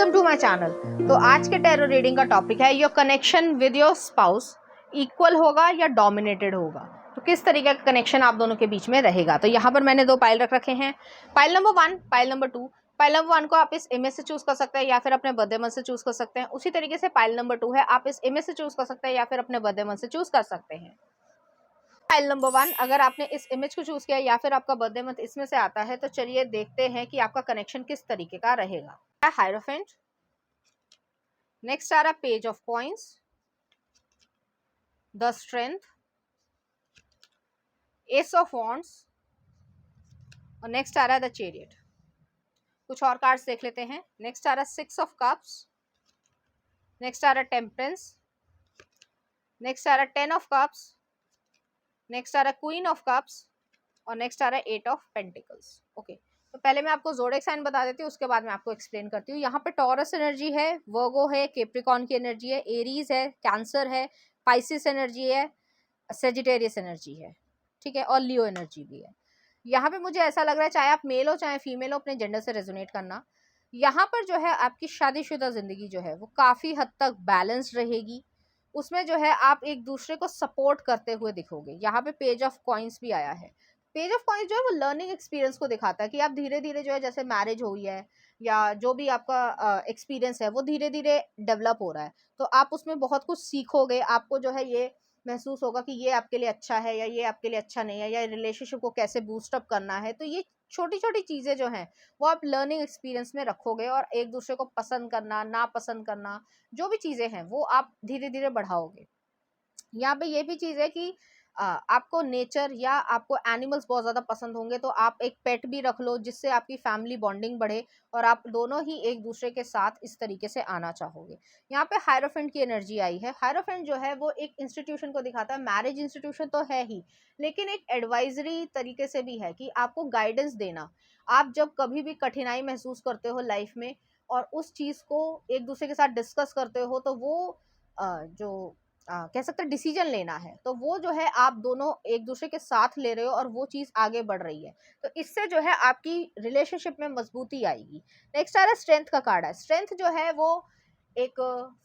Welcome to my channel. तो आज के टैरो रीडिंग का टॉपिक है your connection with your spouse equal होगा या डोमिनेटेड होगा। तो किस तरीके का कनेक्शन आप दोनों के बीच में रहेगा। तो यहाँ पर मैंने दो पाइल रख रखे हैं, pile number 1, pile number 2। Pile number 1 को आप इस इमेज से चूज कर सकते हैं या फिर अपने बर्थडे मंथ से चूज कर सकते हैं। उसी तरीके से पाइल नंबर 2 है, आप इस इमेज से चूज कर सकते हैं या फिर अपने बर्थडे मंथ से चूज कर सकते हैं। फाइल नंबर 1, अगर आपने इस इमेज को चूज किया या फिर आपका बर्थडे मंथ इसमें से आता है, तो चलिए देखते हैं कि आपका कनेक्शन किस तरीके का रहेगा। हायरोफेंट, नेक्स्ट आ रहा page of coins, the strength, S of wands और नेक्स्ट आ रहा है द चैरियट। कुछ और कार्ड्स देख लेते हैं। नेक्स्ट आ रहा है 6 ऑफ कप्स, नेक्स्ट आ रहा है टेम्परेंस, नेक्स्ट आ रहा है 10 ऑफ कप्स, नेक्स्ट आ रहा है क्वीन ऑफ कप्स और नेक्स्ट आ रहा है 8 ऑफ पेंटिकल्स। ओके, तो पहले मैं आपको ज़ोडिएक साइन बता देती हूँ, उसके बाद मैं आपको एक्सप्लेन करती हूँ। यहाँ पे टॉरस एनर्जी है, वर्गो है, कैप्रिकॉर्न की एनर्जी है, एरीज है, कैंसर है, पाइसिस एनर्जी है, सेजिटेरियस एनर्जी है, ठीक है, और लियो एनर्जी भी है। यहाँ पे मुझे ऐसा लग रहा है, चाहे आप मेल हो चाहे फीमेल हो, अपने जेंडर से रेजोनेट करना। यहाँ पर जो है आपकी शादीशुदा जिंदगी जो है वो काफ़ी हद तक बैलेंस्ड रहेगी। उसमें जो है आप एक दूसरे को सपोर्ट करते हुए दिखोगे। यहाँ पे पेज ऑफ कॉइंस भी आया है। पेज ऑफ कॉइंस जो है वो लर्निंग एक्सपीरियंस को दिखाता है कि आप धीरे धीरे जो है, जैसे मैरिज हुई है या जो भी आपका एक्सपीरियंस है वो धीरे धीरे डेवलप हो रहा है, तो आप उसमें बहुत कुछ सीखोगे। आपको जो है ये महसूस होगा कि ये आपके लिए अच्छा है या ये आपके लिए अच्छा नहीं है, या रिलेशनशिप को कैसे बूस्ट अप करना है। तो ये छोटी छोटी चीज़ें जो हैं वो आप लर्निंग एक्सपीरियंस में रखोगे और एक दूसरे को पसंद करना, ना पसंद करना, जो भी चीज़ें हैं वो आप धीरे धीरे बढ़ाओगे। यहाँ पे ये भी चीज़ है कि आपको नेचर या आपको एनिमल्स बहुत ज़्यादा पसंद होंगे, तो आप एक पेट भी रख लो जिससे आपकी फैमिली बॉन्डिंग बढ़े और आप दोनों ही एक दूसरे के साथ इस तरीके से आना चाहोगे। यहाँ पे हायरोफेंट की एनर्जी आई है। हायरोफेंट जो है वो एक इंस्टीट्यूशन को दिखाता है। मैरिज इंस्टीट्यूशन तो है ही, लेकिन एक एडवाइजरी तरीके से भी है कि आपको गाइडेंस देना। आप जब कभी भी कठिनाई महसूस करते हो लाइफ में और उस चीज़ को एक दूसरे के साथ डिस्कस करते हो, तो वो जो कह सकते हैं डिसीजन लेना है, तो वो जो है आप दोनों एक दूसरे के साथ ले रहे हो और वो चीज़ आगे बढ़ रही है, तो इससे जो है आपकी रिलेशनशिप में मजबूती आएगी। नेक्स्ट आ रहा है स्ट्रेंथ का कार्ड है। स्ट्रेंथ जो है वो एक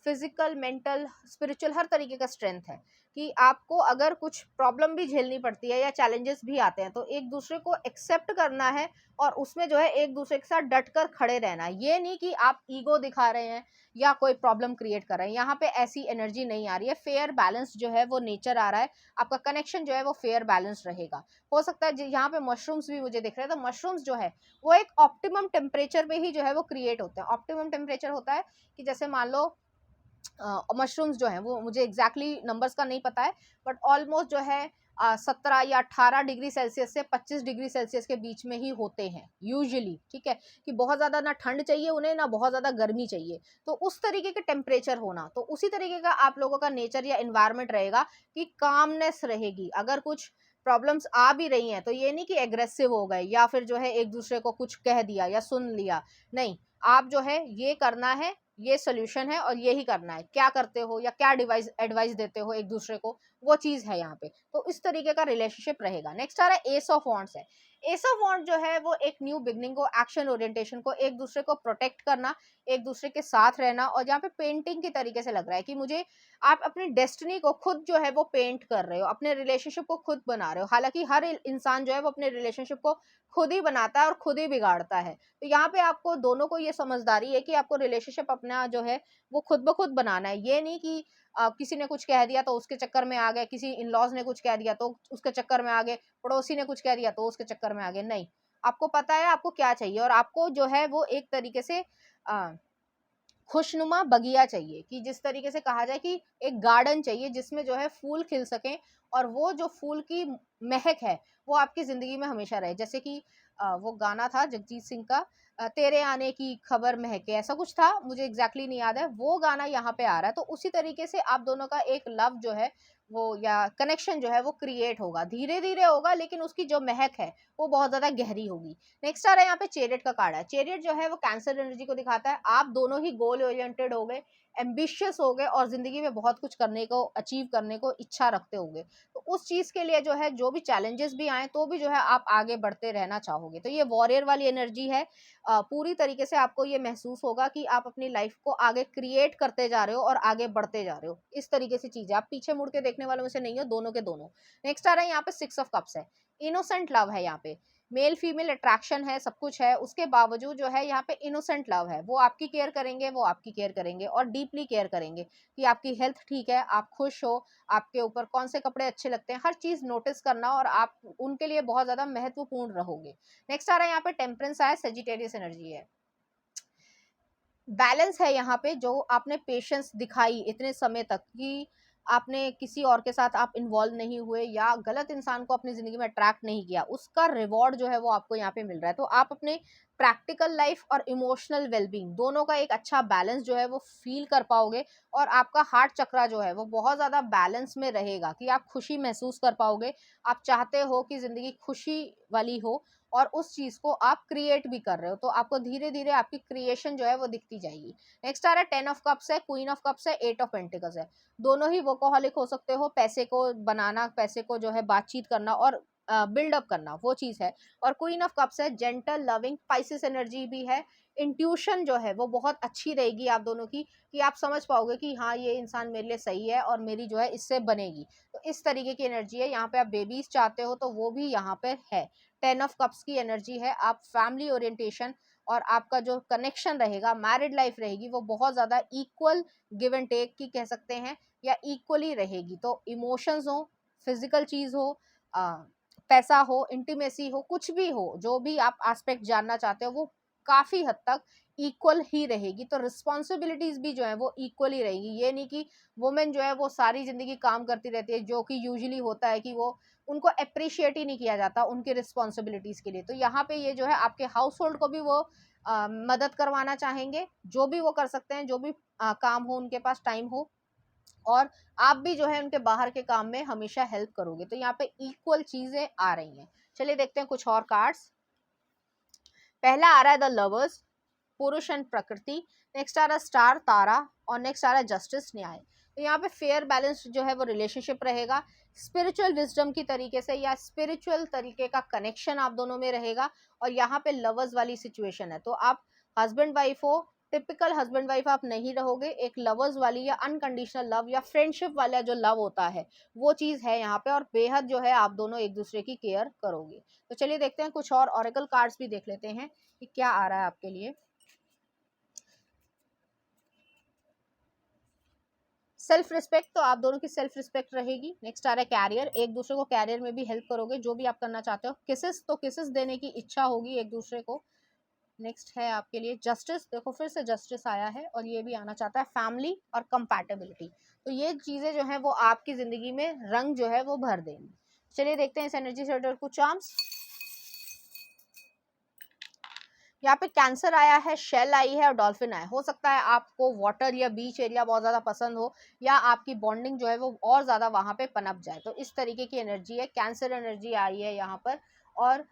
फिजिकल, मेंटल, स्पिरिचुअल हर तरीके का स्ट्रेंथ है कि आपको अगर कुछ प्रॉब्लम भी झेलनी पड़ती है या चैलेंजेस भी आते हैं, तो एक दूसरे को एक्सेप्ट करना है और उसमें जो है एक दूसरे के साथ डट कर खड़े रहना है। ये नहीं कि आप ईगो दिखा रहे हैं या कोई प्रॉब्लम क्रिएट कर रहे हैं। यहाँ पे ऐसी एनर्जी नहीं आ रही है। फेयर बैलेंस जो है वो नेचर आ रहा है। आपका कनेक्शन जो है वो फेयर बैलेंस रहेगा। हो सकता है यहाँ पे मशरूम्स भी मुझे दिख रहे हैं, तो मशरूम्स जो है वो एक ऑप्टिमम टेम्परेचर पे ही जो है वो क्रिएट होते हैं। ऑप्टिमम टेम्परेचर होता है कि जैसे मान लो मशरूम्स जो हैं वो मुझे एग्जैक्टली नंबर्स का नहीं पता है, बट ऑलमोस्ट जो है 17 या 18 डिग्री सेल्सियस से 25 डिग्री सेल्सियस के बीच में ही होते हैं यूजुअली, ठीक है, कि बहुत ज़्यादा ना ठंड चाहिए उन्हें, ना बहुत ज़्यादा गर्मी चाहिए। तो उस तरीके के टेम्परेचर होना, तो उसी तरीके का आप लोगों का नेचर या इन्वायरमेंट रहेगा कि कामनेस रहेगी। अगर कुछ प्रॉब्लम्स आ भी रही हैं तो ये नहीं कि एग्रेसिव हो गए या फिर जो है एक दूसरे को कुछ कह दिया या सुन लिया, नहीं। आप जो है ये करना है, ये सोल्यूशन है और यही करना है। क्या करते हो या क्या एडवाइस देते हो एक दूसरे को, वो चीज़ है यहाँ पे। तो इस तरीके का रिलेशनशिप रहेगा। नेक्स्ट आ रहा है एस ऑफ वॉन्ड्स है। एस ऑफ वॉन्ड जो है वो एक न्यू बिगनिंग को, एक्शन ओरिएंटेशन को, एक दूसरे को प्रोटेक्ट करना, एक दूसरे के साथ रहना। और यहाँ पे पेंटिंग की तरीके से लग रहा है कि मुझे आप अपनी डेस्टिनी को खुद जो है वो पेंट कर रहे हो, अपने रिलेशनशिप को खुद बना रहे हो। हालांकि हर इंसान जो है वो अपने रिलेशनशिप को खुद ही बनाता है और खुद ही बिगाड़ता है। तो यहाँ पे आपको दोनों को ये समझदारी है कि आपको रिलेशनशिप अपना जो है वो खुद ब खुद बनाना है। ये नहीं कि किसी ने कुछ कह दिया तो उसके चक्कर में आ गए, किसी इन लॉज ने कुछ कह दिया तो उसके चक्कर में आ गए, पड़ोसी ने कुछ कह दिया तो उसके चक्कर में आ गए। नहीं, आपको पता है आपको क्या चाहिए और आपको जो है वो एक तरीके से खुशनुमा बगिया चाहिए, कि जिस तरीके से कहा जाए कि एक गार्डन चाहिए जिसमें जो है फूल खिल सकें और वो जो फूल की महक है वो आपकी ज़िंदगी में हमेशा रहे। जैसे कि वो गाना था जगजीत सिंह का, तेरे आने की खबर महके, ऐसा कुछ था, मुझे एग्जैक्टली नहीं याद है। वो गाना यहाँ पे आ रहा है। तो उसी तरीके से आप दोनों का एक लव जो है वो या कनेक्शन जो है वो क्रिएट होगा, धीरे धीरे होगा, लेकिन उसकी जो महक है वो बहुत ज़्यादा गहरी होगी। नेक्स्ट आ रहा है यहाँ पे चैरियट का कार्ड है। चैरियट जो है वो कैंसर एनर्जी को दिखाता है। आप दोनों ही गोल ओरिएंटेड हो गए, एम्बिशियस होगे और ज़िंदगी में बहुत कुछ करने को, अचीव करने को इच्छा रखते होंगे। तो उस चीज़ के लिए जो है, जो भी चैलेंजेस भी आएँ तो भी जो है आप आगे बढ़ते रहना चाहोगे। तो ये वॉरियर वाली एनर्जी है। पूरी तरीके से आपको ये महसूस होगा कि आप अपनी लाइफ को आगे क्रिएट करते जा रहे हो और आगे बढ़ते जा रहे हो। इस तरीके से चीज़ है, आप पीछे मुड़ के देखने वालों में से नहीं हो, दोनों के दोनों। नेक्स्ट आ रहा है यहाँ पे 6 ऑफ कप्स है। इनोसेंट लव है यहाँ पे, मेल फीमेल अट्रैक्शन है, सब कुछ है, उसके बावजूद जो है यहाँ पे इनोसेंट लव है। वो आपकी केयर करेंगे, वो आपकी केयर करेंगे और डीपली केयर करेंगे कि आपकी हेल्थ ठीक है, आप खुश हो, आपके ऊपर कौन से कपड़े अच्छे लगते हैं, हर चीज़ नोटिस करना और आप उनके लिए बहुत ज़्यादा महत्वपूर्ण रहोगे। नेक्स्ट आ रहा है यहाँ पे टेम्परेंस है, सेजिटेरियस एनर्जी है। बैलेंस है यहाँ पे, जो आपने पेशेंस दिखाई इतने समय तक कि आपने किसी और के साथ आप इन्वॉल्व नहीं हुए या गलत इंसान को अपनी ज़िंदगी में अट्रैक्ट नहीं किया, उसका रिवॉर्ड जो है वो आपको यहाँ पे मिल रहा है। तो आप अपने प्रैक्टिकल लाइफ और इमोशनल वेलबींग दोनों का एक अच्छा बैलेंस जो है वो फील कर पाओगे और आपका हार्ट चक्रा जो है वो बहुत ज़्यादा बैलेंस में रहेगा कि आप खुशी महसूस कर पाओगे। आप चाहते हो कि ज़िंदगी खुशी वाली हो और उस चीज़ को आप क्रिएट भी कर रहे हो, तो आपको धीरे धीरे आपकी क्रिएशन जो है वो दिखती जाएगी। नेक्स्ट आ रहा है 10 ऑफ कप्स है, क्वीन ऑफ कप्स है, 8 ऑफ पेंटिकल्स है। दोनों ही वर्कोहॉलिक हो सकते हो, पैसे को बनाना, पैसे को जो है बातचीत करना और बिल्डअप करना, वो चीज़ है। और क्वीन ऑफ कप्स है जेंटल लविंग, पाइसिस एनर्जी भी है। इंट्यूशन जो है वो बहुत अच्छी रहेगी आप दोनों की, कि आप समझ पाओगे कि हाँ ये इंसान मेरे लिए सही है और मेरी जो है इससे बनेगी। तो इस तरीके की एनर्जी है। यहाँ पे आप बेबीज चाहते हो तो वो भी यहाँ पे है। 10 ऑफ कप्स की एनर्जी है। आप फैमिली ओरिएंटेशन और आपका जो कनेक्शन रहेगा, मैरिड लाइफ रहेगी, वो बहुत ज़्यादा इक्वल गिव एंड टेक की कह सकते हैं या इक्वली रहेगी। तो इमोशंस हो, फिजिकल चीज़ हो, पैसा हो, इंटीमेसी हो, कुछ भी हो, जो भी आप एस्पेक्ट जानना चाहते हो वो काफ़ी हद तक इक्वल ही रहेगी। तो रिस्पॉन्सिबिलिटीज़ भी जो है वो इक्वली रहेगी। ये नहीं कि वुमेन जो है वो सारी ज़िंदगी काम करती रहती है, जो कि यूजुअली होता है कि वो उनको अप्रिशिएट ही नहीं किया जाता उनकी रिस्पॉन्सिबिलिटीज़ के लिए। तो यहाँ पे ये जो है आपके हाउस होल्ड को भी वो मदद करवाना चाहेंगे, जो भी वो कर सकते हैं, जो भी काम हो, उनके पास टाइम हो, और आप भी जो है उनके बाहर के काम में हमेशा हेल्प करोगे। तो यहाँ पे इक्वल चीज़ें आ रही हैं। चलिए देखते हैं कुछ और कार्ड्स। पहला आ रहा है द लवर्स, पुरुष एंड प्रकृति। नेक्स्ट आ रहा है स्टार, तारा। और नेक्स्ट आ रहा है जस्टिस, न्याय। तो यहाँ पे फेयर बैलेंस जो है वो रिलेशनशिप रहेगा। स्पिरिचुअल विजडम की तरीके से या स्पिरिचुअल तरीके का कनेक्शन आप दोनों में रहेगा। और यहाँ पे लवर्स वाली सिचुएशन है, तो आप हस्बैंड वाइफ हो, टिपिकल हस्बैंड वाइफ आप नहीं रहोगे, एक लवर्स वाली या अनकंडीशनल लव या फ्रेंडशिप वाला जो लव होता है वो चीज़ है यहाँ पे। और बेहद जो है आप दोनों एक दूसरे की केयर करोगे। तो चलिए देखते हैं कुछ और ऑरेकल कार्ड्स भी देख लेते हैं कि क्या आ रहा है आपके लिए। सेल्फ रिस्पेक्ट, तो आप दोनों की सेल्फ रिस्पेक्ट रहेगी। नेक्स्ट आ रहा है कैरियर, एक दूसरे को कैरियर में भी हेल्प करोगे, जो भी आप करना चाहते हो। किसेस, तो किसेस देने की इच्छा होगी एक दूसरे को। नेक्स्ट है आपके लिए जस्टिस, देखो फिर से जस्टिस आया है और ये भी आना चाहता है फैमिली और कंपैटिबिलिटी। तो ये चीज़ें जो है वो आपकी ज़िंदगी में रंग जो है वो भर देंगी। चलिए देखते हैं इस एनर्जी से रिलेटेड कुछ चार्म्स। यहाँ पे कैंसर आया है, शेल आई है और डॉल्फिन आया है। हो सकता है आपको वाटर या बीच एरिया बहुत ज़्यादा पसंद हो या आपकी बॉन्डिंग जो है वो और ज़्यादा वहाँ पे पनप जाए। तो इस तरीके की एनर्जी है, कैंसर एनर्जी आई है यहाँ पर। और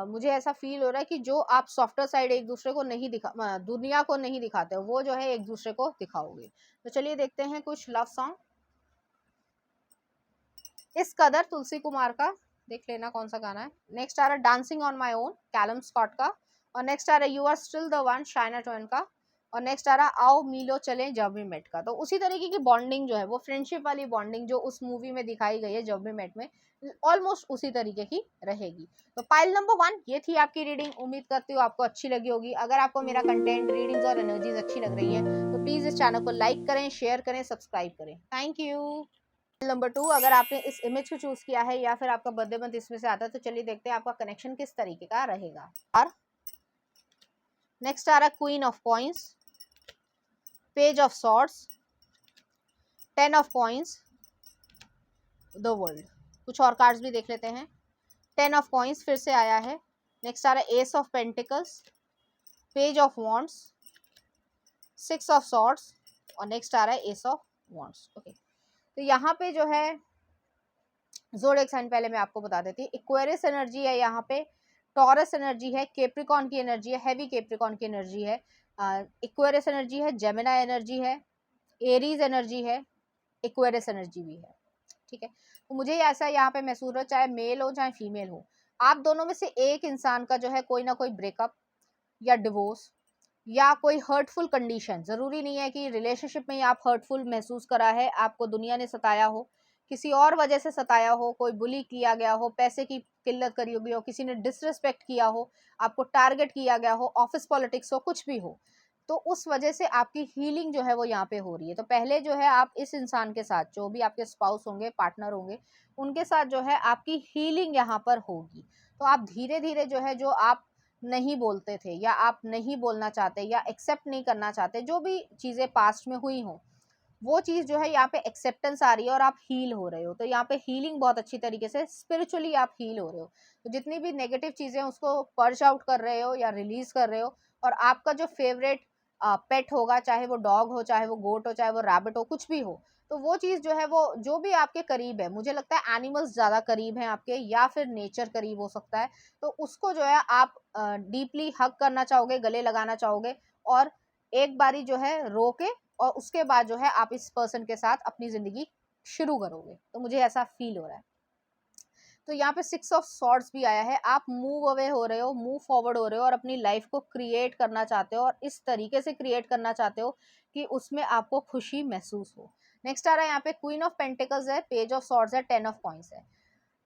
मुझे ऐसा फील हो रहा है कि जो आप सॉफ्टर साइड एक दूसरे को नहीं दुनिया को नहीं दिखाते हो, वो जो है एक दूसरे को दिखाओगे। तो चलिए देखते हैं कुछ लव सॉन्ग। इस कदर, तुलसी कुमार का, देख लेना कौन सा गाना है। नेक्स्ट आ रहा है dancing on my own, Calum Scott का। और नेक्स्ट आ रहा है you are still the one, Shania Twain का। और नेक्स्ट आ रहा है आओ मिलो चले जब वी मेट का। तो उसी तरीके की बॉन्डिंग जो है वो फ्रेंडशिप वाली बॉन्डिंग जो उस मूवी में दिखाई गई है जब वी मेट में, ऑलमोस्ट उसी तरीके की रहेगी। तो पाइल नंबर 1 ये थी आपकी रीडिंग। उम्मीद करती हूँ आपको अच्छी लगी होगी। अगर आपको मेरा कंटेंट, रीडिंग्स और एनर्जीज अच्छी लग रही है तो प्लीज़ इस चैनल को लाइक करें, शेयर करें, सब्सक्राइब करें। Thank you. नंबर 2, अगर आपने इस इमेज को चूज किया है या फिर आपका बर्थडे मंथ इसमें से आता है, तो चलिए देखते हैं आपका कनेक्शन किस तरीके का रहेगा। और नेक्स्ट आ रहा है queen of coins, page of swords, 10 of coins, the world. कुछ और कार्ड्स भी देख लेते हैं। 10 ऑफ कॉइंस फिर से आया है। नेक्स्ट आ रहा है S of pentacles, page of wands, 6 of swords और नेक्स्ट आ रहा है एस ऑफ वॉन्ड्स। ओके, तो यहाँ पे जो है ज़ोडिएक साइन पहले मैं आपको बता देती हूँ। एक्वेरियस एनर्जी है यहाँ पे, टॉरस एनर्जी है, कैप्रिकॉर्न की एनर्जी है, हैवी कैप्रिकॉर्न की एनर्जी है, एक्वेरियस एनर्जी है, जेमिनी एनर्जी है, एरीज एनर्जी है, एक्वेरियस एनर्जी भी है, ठीक है। तो मुझे ऐसा यहाँ पे महसूस हो, चाहे मेल हो चाहे फीमेल हो, आप दोनों में से एक इंसान का जो है कोई ना कोई ब्रेकअप या डिवोर्स या कोई हर्टफुल कंडीशन, जरूरी नहीं है कि रिलेशनशिप में ही आप हर्टफुल महसूस करा है, आपको दुनिया ने सताया हो, किसी और वजह से सताया हो, कोई बुली किया गया हो, पैसे की किल्लत करी होगी हो, किसी ने डिसरिस्पेक्ट किया हो, आपको टारगेट किया गया हो, ऑफिस पॉलिटिक्स हो, कुछ भी हो, तो उस वजह से आपकी हीलिंग जो है वो यहाँ पे हो रही है। तो पहले जो है आप इस इंसान के साथ, जो भी आपके स्पाउस होंगे, पार्टनर होंगे, उनके साथ जो है आपकी हीलिंग यहाँ पर होगी। तो आप धीरे धीरे जो है, जो आप नहीं बोलते थे या आप नहीं बोलना चाहते या एक्सेप्ट नहीं करना चाहते, जो भी चीज़ें पास्ट में हुई हो, वो चीज़ जो है यहाँ पे एक्सेप्टेंस आ रही है और आप हील हो रहे हो। तो यहाँ पे हीलिंग बहुत अच्छी तरीके से, स्पिरिचुअली आप हील हो रहे हो। तो जितनी भी नेगेटिव चीज़ें उसको पर्च आउट कर रहे हो या रिलीज कर रहे हो, और आपका जो फेवरेट पेट होगा, चाहे वो डॉग हो, चाहे वो गोट हो, चाहे वो रैबिट हो, कुछ भी हो, तो वो चीज़ जो है वो जो भी आपके करीब है, मुझे लगता है एनिमल्स ज़्यादा करीब हैं आपके, या फिर नेचर करीब हो सकता है, तो उसको जो है आप डीपली हग करना चाहोगे, गले लगाना चाहोगे, और एक बारी जो है रो के, और उसके बाद जो है आप इस पर्सन के साथ अपनी ज़िंदगी शुरू करोगे। तो मुझे ऐसा फील हो रहा है। तो यहाँ पे 6 ऑफ सॉर्ड्स भी आया है, आप मूव अवे हो रहे हो, मूव फॉरवर्ड हो रहे हो, और अपनी लाइफ को क्रिएट करना चाहते हो, और इस तरीके से क्रिएट करना चाहते हो कि उसमें आपको खुशी महसूस हो। नेक्स्ट आ रहा है यहाँ पे क्वीन ऑफ पेंटिकल्स है, पेज ऑफ सॉर्ड्स है, 10 ऑफ कॉइंस है।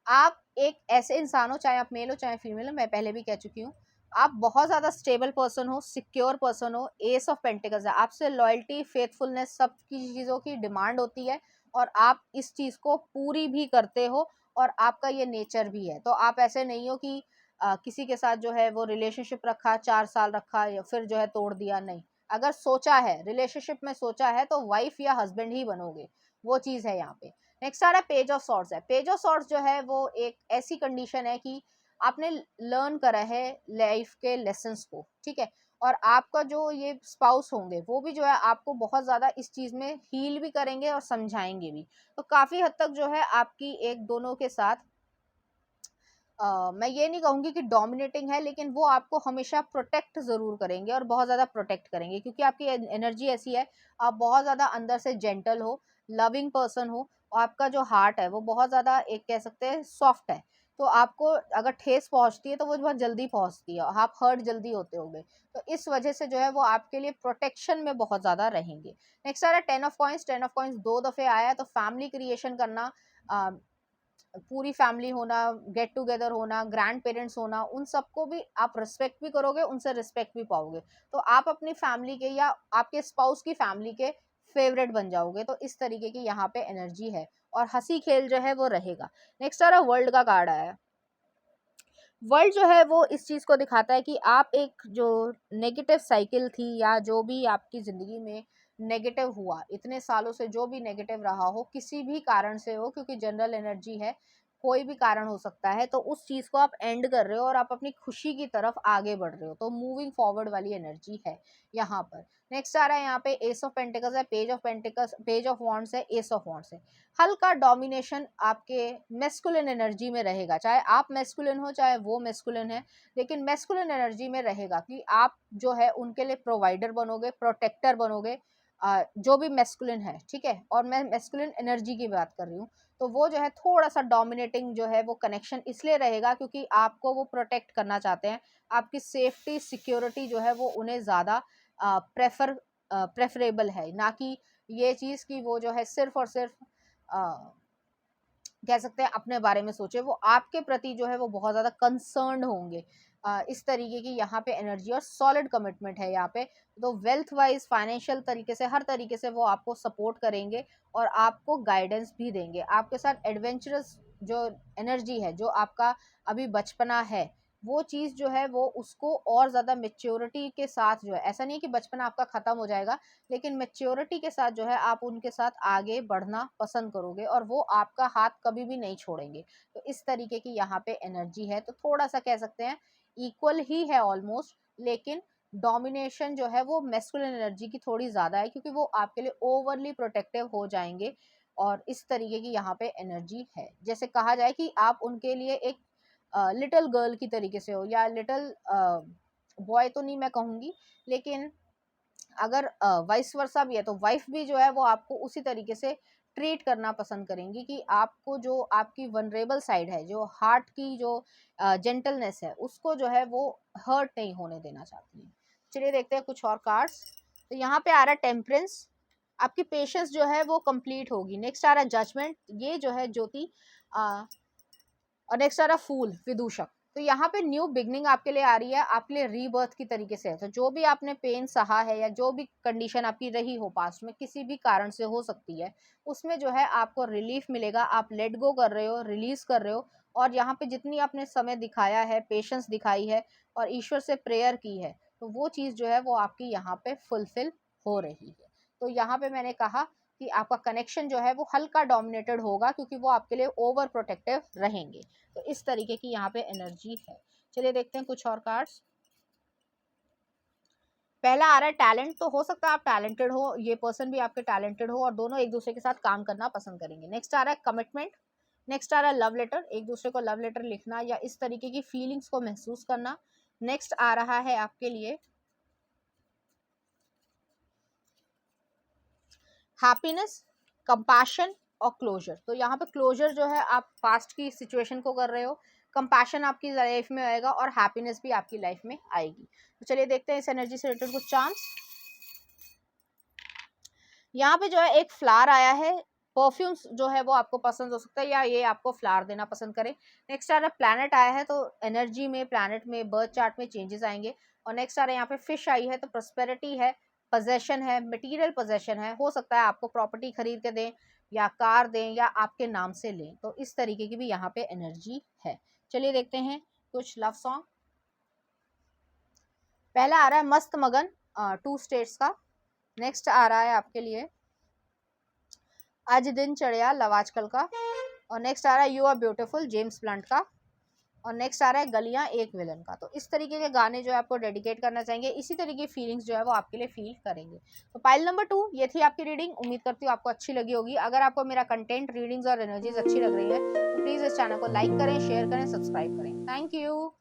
आप एक ऐसे इंसान हो, चाहे आप मेल हो चाहे फीमेल हो, मैं पहले भी कह चुकी हूँ, आप बहुत ज़्यादा स्टेबल पर्सन हो, सिक्योर पर्सन हो। एस ऑफ पेंटिकल्स है, आपसे लॉयल्टी, फेथफुलनेस, सब की चीज़ों की डिमांड होती है, और आप इस चीज़ को पूरी भी करते हो, और आपका ये नेचर भी है। तो आप ऐसे नहीं हो कि किसी के साथ जो है वो रिलेशनशिप रखा, 4 साल रखा, या फिर जो है तोड़ दिया, नहीं। अगर सोचा है, रिलेशनशिप में सोचा है, तो वाइफ या हस्बैंड ही बनोगे, वो चीज़ है यहाँ पे। नेक्स्ट आ रहा है पेज ऑफ सॉर्ड्स है। पेज ऑफ सॉर्ड्स जो है वो एक ऐसी कंडीशन है कि आपने लर्न करा है लाइफ के लेसन्स को, ठीक है, और आपका जो ये स्पाउस होंगे, वो भी जो है आपको बहुत ज़्यादा इस चीज़ में हील भी करेंगे और समझाएंगे भी। तो काफ़ी हद तक जो है आपकी एक दोनों के साथ मैं ये नहीं कहूँगी कि डोमिनेटिंग है, लेकिन वो आपको हमेशा प्रोटेक्ट ज़रूर करेंगे, और बहुत ज़्यादा प्रोटेक्ट करेंगे, क्योंकि आपकी एनर्जी ऐसी है, आप बहुत ज़्यादा अंदर से जेंटल हो, लविंग पर्सन हो, और आपका जो हार्ट है वो बहुत ज़्यादा, एक कह सकते हैं, सॉफ्ट है। तो आपको अगर ठेस पहुंचती है तो वो बहुत जल्दी पहुंचती है, आप हर्ट जल्दी होते होंगे। तो इस वजह से जो है वो आपके लिए प्रोटेक्शन में बहुत ज़्यादा रहेंगे। नेक्स्ट आ रहा है 10 ऑफ कॉइंस। 10 ऑफ कॉइंस 2 दफ़े आया है, तो फैमिली क्रिएशन करना, पूरी फैमिली होना, गेट टुगेदर होना, ग्रैंड पेरेंट्स होना, उन सबको भी आप रिस्पेक्ट भी करोगे, उनसे रिस्पेक्ट भी पाओगे। तो आप अपनी फैमिली के या आपके स्पाउस की फैमिली के फेवरेट बन जाओगे। तो इस तरीके की यहाँ पे एनर्जी है, और हंसी खेल जो है वो रहेगा। नेक्स्ट आ रहा वर्ल्ड का कार्ड आया है। वर्ल्ड जो है वो इस चीज़ को दिखाता है कि आप एक जो नेगेटिव साइकिल थी, या जो भी आपकी ज़िंदगी में नेगेटिव हुआ, इतने सालों से जो भी नेगेटिव रहा हो, किसी भी कारण से हो, क्योंकि जनरल एनर्जी है, कोई भी कारण हो सकता है, तो उस चीज़ को आप एंड कर रहे हो, और आप अपनी खुशी की तरफ आगे बढ़ रहे हो। तो मूविंग फॉरवर्ड वाली एनर्जी है यहाँ पर। नेक्स्ट आ रहा है यहाँ पे एस ऑफ पेंटिकल्स है, page of pentacles, page of wands है, एस ऑफ वॉन्ड्स है। हल्का डोमिनेशन आपके मेस्कुलिन एनर्जी में रहेगा, चाहे आप मेस्कुलिन हो चाहे वो मेस्कुलिन है, लेकिन मेस्कुलिन एनर्जी में रहेगा कि आप जो है उनके लिए प्रोवाइडर बनोगे, प्रोटेक्टर बनोगे, जो भी मेस्कुलिन है, ठीक है। और मैं मेस्कुलिन एनर्जी की बात कर रही हूँ। तो वो जो है थोड़ा सा डोमिनेटिंग जो है वो कनेक्शन इसलिए रहेगा क्योंकि आपको वो प्रोटेक्ट करना चाहते हैं, आपकी सेफ्टी सिक्योरिटी जो है वो उन्हें ज़्यादा प्रेफरेबल है, ना कि ये चीज़ कि वो जो है सिर्फ और सिर्फ कह सकते हैं अपने बारे में सोचे, वो आपके प्रति जो है वो बहुत ज़्यादा कंसर्न्ड होंगे। इस तरीके की यहाँ पे एनर्जी और सॉलिड कमिटमेंट है यहाँ पे। तो वेल्थ वाइज, फाइनेंशियल तरीके से, हर तरीके से वो आपको सपोर्ट करेंगे, और आपको गाइडेंस भी देंगे। आपके साथ एडवेंचरस जो एनर्जी है, जो आपका अभी बचपना है, वो चीज़ जो है वो उसको और ज़्यादा मेच्योरिटी के साथ जो है, ऐसा नहीं है कि बचपना आपका ख़त्म हो जाएगा, लेकिन मेच्योरिटी के साथ जो है आप उनके साथ आगे बढ़ना पसंद करोगे, और वो आपका हाथ कभी भी नहीं छोड़ेंगे। तो इस तरीके की यहाँ पे एनर्जी है। तो थोड़ा सा कह सकते हैं इक्वल ही है ऑलमोस्ट, लेकिन डोमिनेशन जो है वो मैस्कुलिन एनर्जी की थोड़ी ज़्यादा है, क्योंकि वो आपके लिए ओवरली प्रोटेक्टिव हो जाएंगे। और इस तरीके की यहाँ पे एनर्जी है, जैसे कहा जाए कि आप उनके लिए एक लिटिल गर्ल की तरीके से हो, या लिटिल बॉय तो नहीं मैं कहूँगी, लेकिन अगर वाइस वर्सा भी है तो वाइफ भी जो है वो आपको उसी तरीके से ट्रीट करना पसंद करेंगी कि आपको जो आपकी वनरेबल साइड है, जो हार्ट की जो जेंटलनेस है, उसको जो है वो हर्ट नहीं होने देना चाहती हैं। चलिए देखते हैं कुछ और कार्ड्स। तो यहाँ पे आ रहा है टेम्परेंस, आपकी पेशेंस जो है वो कंप्लीट होगी। नेक्स्ट आ रहा है जजमेंट, ये जो है ज्योति, और नेक्स्ट आ रहा फूल, विदूषक। तो यहाँ पे न्यू बिगनिंग आपके लिए आ रही है, आपके लिए रीबर्थ की तरीके से है। तो जो भी आपने पेन सहा है या जो भी कंडीशन आपकी रही हो पास्ट में, किसी भी कारण से हो सकती है, उसमें जो है आपको रिलीफ मिलेगा। आप लेट गो कर रहे हो, रिलीज कर रहे हो, और यहाँ पे जितनी आपने समय दिखाया है, पेशेंस दिखाई है और ईश्वर से प्रेयर की है, तो वो चीज़ जो है वो आपकी यहाँ पे फुलफिल हो रही है। तो यहाँ पे मैंने कहा कि आपका कनेक्शन जो है वो हल्का डोमिनेटेड होगा, क्योंकि वो आपके लिए ओवर प्रोटेक्टिव रहेंगे। तो इस तरीके की यहाँ पे एनर्जी है। चलिए देखते हैं कुछ और कार्ड्स। पहला आ रहा है टैलेंट, तो हो सकता है आप टैलेंटेड हो, ये पर्सन भी आपके टैलेंटेड हो, और दोनों एक दूसरे के साथ काम करना पसंद करेंगे। नेक्स्ट आ रहा है कमिटमेंट, नेक्स्ट आ रहा है लव लेटर, एक दूसरे को लव लेटर लिखना या इस तरीके की फीलिंग्स को महसूस करना। नेक्स्ट आ रहा है आपके लिए हैप्पीनेस, कंपैशन और क्लोजर। तो यहाँ पे क्लोजर जो है आप पास्ट की सिचुएशन को कर रहे हो, कंपैशन आपकी लाइफ में आएगा और हैप्पीनेस भी आपकी लाइफ में आएगी। तो चलिए देखते हैं इस एनर्जी से रिलेटेड कुछ चांस। यहाँ पे जो है एक फ्लावर आया है, परफ्यूम्स जो है वो आपको पसंद हो सकता है या ये आपको फ्लावर देना पसंद करे। नेक्स्ट आ रहा है प्लैनेट आया है, तो एनर्जी में, प्लैनेट में, बर्थ चार्ट में चेंजेस आएंगे। और नेक्स्ट आ रहा है यहाँ पे फिश आई है, तो प्रोस्पेरिटी है, पोजेशन है, मटेरियल पोजेशन है। हो सकता है आपको प्रॉपर्टी खरीद के दें या कार दें या आपके नाम से लें, तो इस तरीके की भी यहाँ पे एनर्जी है। चलिए देखते हैं कुछ लव सॉन्ग। पहला आ रहा है मस्त मगन, 2 स्टेट्स का। नेक्स्ट आ रहा है आपके लिए आज दिन चढ़िया, लव आजकल का। और नेक्स्ट आ रहा है you are beautiful, James Blunt का। और नेक्स्ट आ रहा है गलियां एक विलन का। तो इस तरीके के गाने जो है आपको डेडिकेट करना चाहेंगे, इसी तरीके की फीलिंग्स जो है वो आपके लिए फील करेंगे। तो पाइल नंबर 2 ये थी आपकी रीडिंग। उम्मीद करती हूँ आपको अच्छी लगी होगी। अगर आपको मेरा कंटेंट, रीडिंग्स और एनर्जीज अच्छी लग रही है तो प्लीज़ इस चैनल को लाइक करें, शेयर करें, सब्सक्राइब करें। Thank you.